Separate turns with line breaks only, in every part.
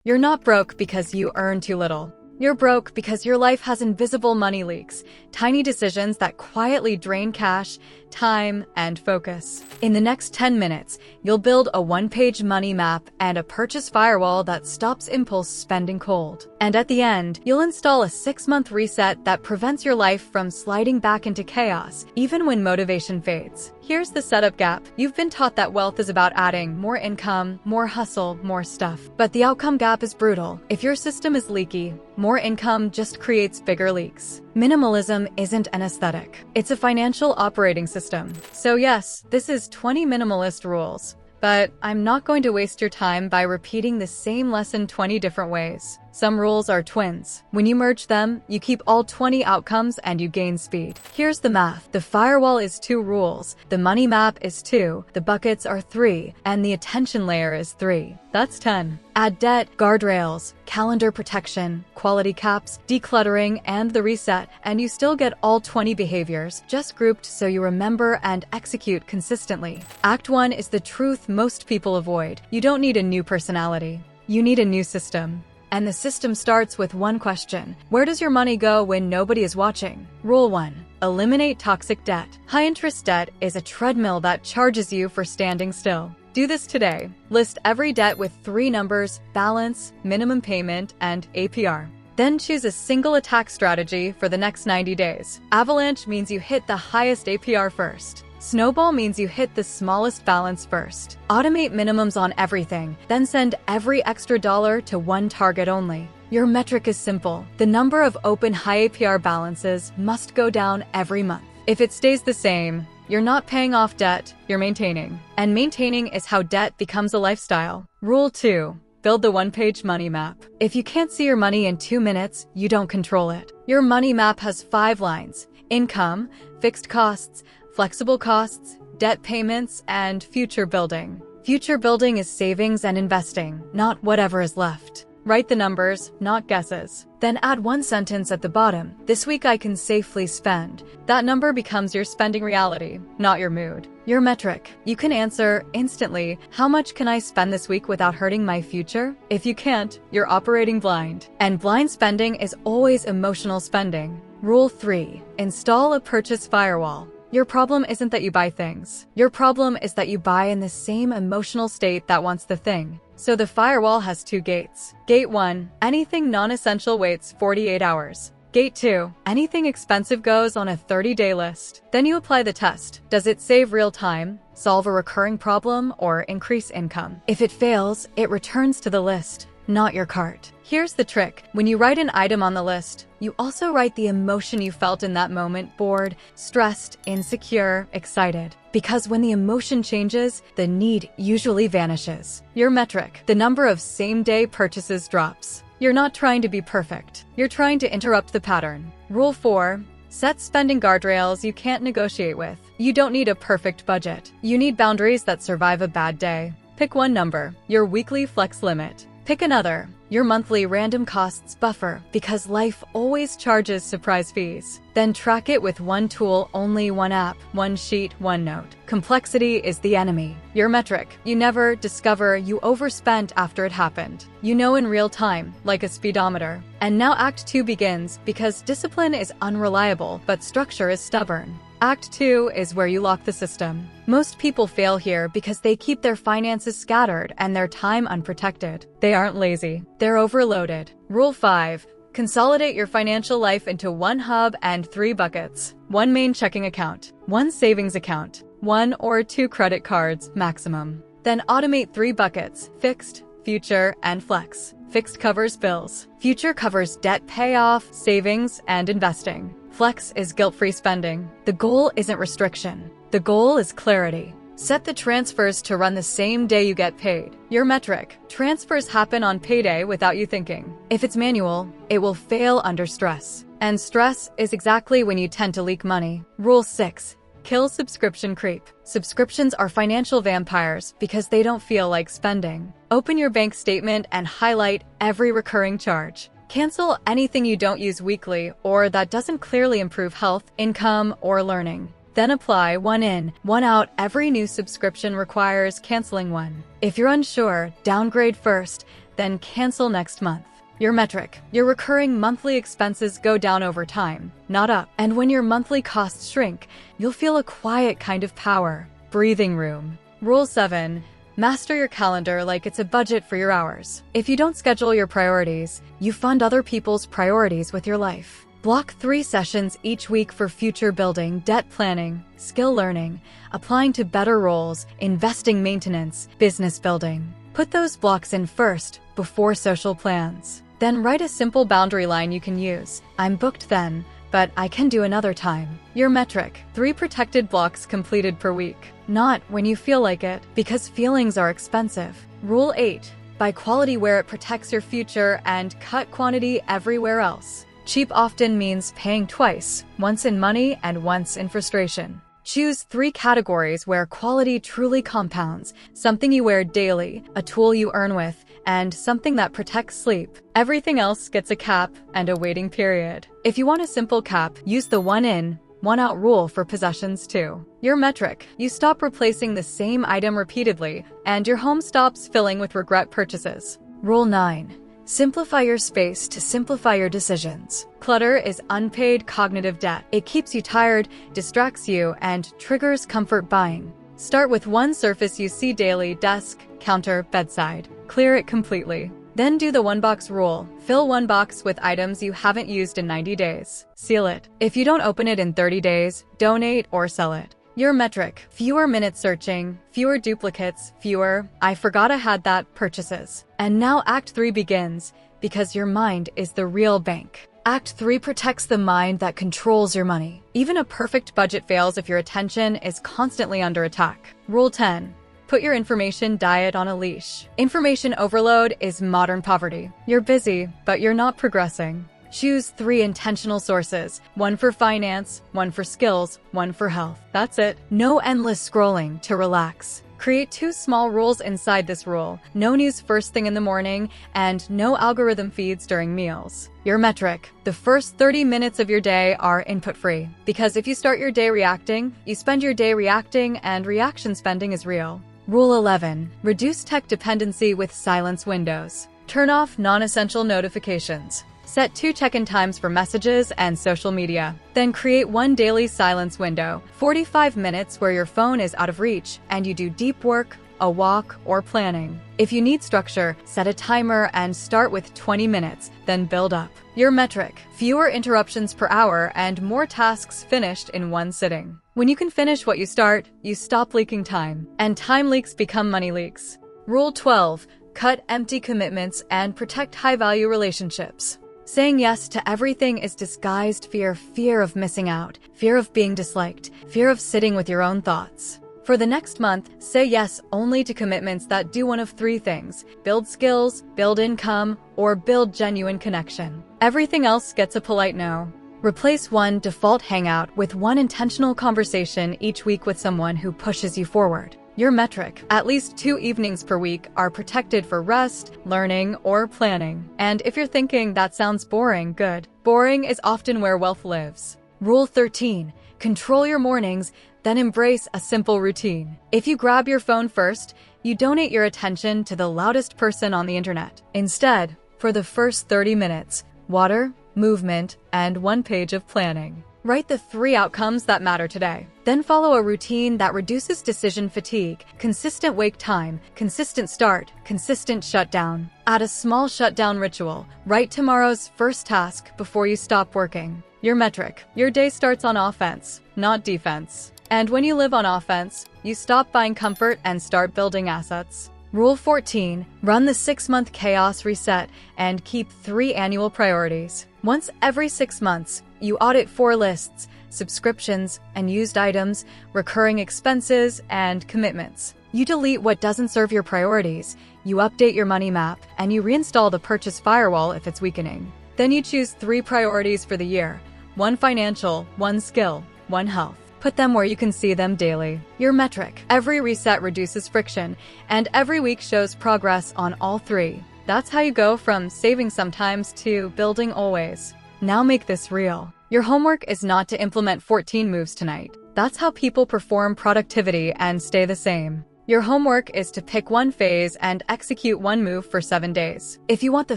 You're not broke because you earn too little. You're broke because your life has invisible money leaks, tiny decisions that quietly drain cash, time, and focus. In the next 10 minutes, you'll build a one-page money map and a purchase firewall that stops impulse spending cold. And at the end, you'll install a 6-month reset that prevents your life from sliding back into chaos, even when motivation fades. Here's the setup gap. You've been taught that wealth is about adding more income, more hustle, more stuff. But the outcome gap is brutal. If your system is leaky, more income just creates bigger leaks. Minimalism isn't an aesthetic. It's a financial operating system. So yes, this is 20 minimalist rules. But I'm not going to waste your time by repeating the same lesson 20 different ways. Some rules are twins. When you merge them, you keep all 20 outcomes and you gain speed. Here's the math. The firewall is 2 rules, the money map is 2, the buckets are 3, and the attention layer is 3. That's 10. Add debt, guardrails, calendar protection, quality caps, decluttering, and the reset, and you still get all 20 behaviors, just grouped so you remember and execute consistently. Act 1 is the truth most people avoid. You don't need a new personality. You need a new system. And the system starts with one question. Where does your money go when nobody is watching? Rule 1. Eliminate toxic debt. High-interest debt is a treadmill that charges you for standing still. Do this today. List every debt with 3 numbers: balance, minimum payment, and APR. Then choose a single attack strategy for the next 90 days. Avalanche means you hit the highest APR first. Snowball means you hit the smallest balance first. Automate minimums on everything, then send every extra dollar to one target only. Your metric is simple. The number of open high APR balances must go down every month. If it stays the same, you're not paying off debt, you're maintaining. And maintaining is how debt becomes a lifestyle. Rule 2. Build the one-page money map. If you can't see your money in 2 minutes, you don't control it. Your money map has 5 lines: income, fixed costs, flexible costs, debt payments, and future building. Future building is savings and investing, not whatever is left. Write the numbers, not guesses. Then add one sentence at the bottom. This week I can safely spend. That number becomes your spending reality, not your mood. Your metric. You can answer instantly, how much can I spend this week without hurting my future? If you can't, you're operating blind. And blind spending is always emotional spending. Rule 3. Install a purchase firewall. Your problem isn't that you buy things. Your problem is that you buy in the same emotional state that wants the thing. So the firewall has 2 gates. Gate 1, anything non-essential waits 48 hours. Gate 2, anything expensive goes on a 30-day list. Then you apply the test. Does it save real time, solve a recurring problem, or increase income? If it fails, it returns to the list, not your cart. Here's the trick. When you write an item on the list, you also write the emotion you felt in that moment: bored, stressed, insecure, excited. Because when the emotion changes, the need usually vanishes. Your metric. The number of same-day purchases drops. You're not trying to be perfect. You're trying to interrupt the pattern. Rule 4. Set spending guardrails you can't negotiate with. You don't need a perfect budget. You need boundaries that survive a bad day. Pick one number, your weekly flex limit. Pick another, your monthly random costs buffer, because life always charges surprise fees. Then track it with one tool, only one app, one sheet, one note. Complexity is the enemy. Your metric. You never discover you overspent after it happened. You know in real time, like a speedometer. And now Act 2 begins, because discipline is unreliable, but structure is stubborn. Act 2 is where you lock the system. Most people fail here because they keep their finances scattered and their time unprotected. They aren't lazy. They're overloaded. Rule 5. Consolidate your financial life into one hub and 3 buckets. One main checking account, one savings account, 1 or 2 credit cards maximum. Then automate 3 buckets: fixed, future, and flex. Fixed covers bills. Future covers debt payoff, savings, and investing. Flex is guilt-free spending. The goal isn't restriction. The goal is clarity. Set the transfers to run the same day you get paid. Your metric. Transfers happen on payday without you thinking. If it's manual, it will fail under stress. And stress is exactly when you tend to leak money. Rule 6. Kill subscription creep. Subscriptions are financial vampires because they don't feel like spending. Open your bank statement and highlight every recurring charge. Cancel anything you don't use weekly or that doesn't clearly improve health, income, or learning. Then apply one in, one out. Every new subscription requires canceling one. If you're unsure, downgrade first, then cancel next month. Your metric. Your recurring monthly expenses go down over time, not up. And when your monthly costs shrink, you'll feel a quiet kind of power. Breathing room. Rule 7. Master your calendar like it's a budget for your hours. If you don't schedule your priorities, you fund other people's priorities with your life. Block 3 sessions each week for future building, debt planning, skill learning, applying to better roles, investing maintenance, business building. Put those blocks in first, before social plans. Then write a simple boundary line you can use. I'm booked then, but I can do another time. Your metric. 3 protected blocks completed per week. Not when you feel like it, because feelings are expensive. Rule 8. Buy quality where it protects your future and cut quantity everywhere else. Cheap often means paying twice, once in money and once in frustration. Choose 3 categories where quality truly compounds: something you wear daily, a tool you earn with, and something that protects sleep. Everything else gets a cap and a waiting period. If you want a simple cap, use the 1 in, 1 out rule for possessions too. Your metric. You stop replacing the same item repeatedly, and your home stops filling with regret purchases. Rule 9. Simplify your space to simplify your decisions. Clutter is unpaid cognitive debt. It keeps you tired, distracts you, and triggers comfort buying. Start with 1 surface you see daily: desk, counter, bedside. Clear it completely. Then do the 1 box rule. Fill 1 box with items you haven't used in 90 days. Seal it. If you don't open it in 30 days, donate or sell it. Your metric. Fewer minutes searching, fewer duplicates, fewer "I forgot I had that" purchases. And now Act 3 begins, because your mind is the real bank. Act 3 protects the mind that controls your money. Even a perfect budget fails if your attention is constantly under attack. Rule 10. Put your information diet on a leash. Information overload is modern poverty. You're busy, but you're not progressing. Choose 3 intentional sources: 1 for finance, 1 for skills, 1 for health. That's it. No endless scrolling to relax. Create 2 small rules inside this rule: no news first thing in the morning, and no algorithm feeds during meals. Your metric. The first 30 minutes of your day are input-free. Because if you start your day reacting, you spend your day reacting, and reaction spending is real. Rule 11. Reduce tech dependency with silence windows. Turn off non-essential notifications. Set 2 check-in times for messages and social media. Then create 1 daily silence window, 45 minutes where your phone is out of reach and you do deep work, a walk, or planning. If you need structure, set a timer and start with 20 minutes, then build up. Your metric. Fewer interruptions per hour and more tasks finished in 1 sitting. When you can finish what you start, you stop leaking time. And time leaks become money leaks. Rule 12. Cut empty commitments and protect high-value relationships. Saying yes to everything is disguised fear of missing out, fear of being disliked, fear of sitting with your own thoughts. For the next month, say yes only to commitments that do one of 3 things: build skills, build income, or build genuine connection. Everything else gets a polite no. Replace 1 default hangout with 1 intentional conversation each week with someone who pushes you forward. Your metric. At least 2 evenings per week are protected for rest, learning, or planning. And if you're thinking that sounds boring, good. Boring is often where wealth lives. Rule 13. Control your mornings, then embrace a simple routine. If you grab your phone first, you donate your attention to the loudest person on the internet. Instead, for the first 30 minutes, water, movement, and 1 page of planning. Write the 3 outcomes that matter today. Then follow a routine that reduces decision fatigue: consistent wake time, consistent start, consistent shutdown. Add a small shutdown ritual. Write tomorrow's first task before you stop working. Your metric. Your day starts on offense, not defense. And when you live on offense, you stop buying comfort and start building assets. Rule 14. Run the 6-month chaos reset and keep 3 annual priorities. Once every 6 months, you audit 4 lists: subscriptions, unused items, recurring expenses, and commitments. You delete what doesn't serve your priorities, you update your money map, and you reinstall the purchase firewall if it's weakening. Then you choose 3 priorities for the year: 1 financial, 1 skill, 1 health. Put them where you can see them daily. Your metric. Every reset reduces friction, and every week shows progress on all 3. That's how you go from saving sometimes to building always. Now make this real. Your homework is not to implement 14 moves tonight. That's how people perform productivity and stay the same. Your homework is to pick one phase and execute one move for 7 days. If you want the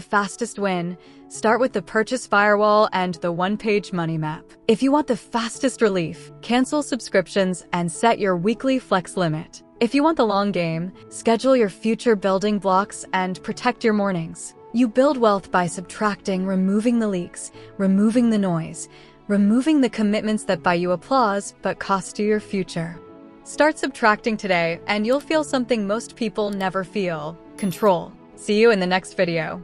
fastest win, start with the purchase firewall and the one-page money map. If you want the fastest relief, cancel subscriptions and set your weekly flex limit. If you want the long game, schedule your future building blocks and protect your mornings. You build wealth by subtracting, removing the leaks, removing the noise, removing the commitments that buy you applause but cost you your future. Start subtracting today and you'll feel something most people never feel: control. See you in the next video.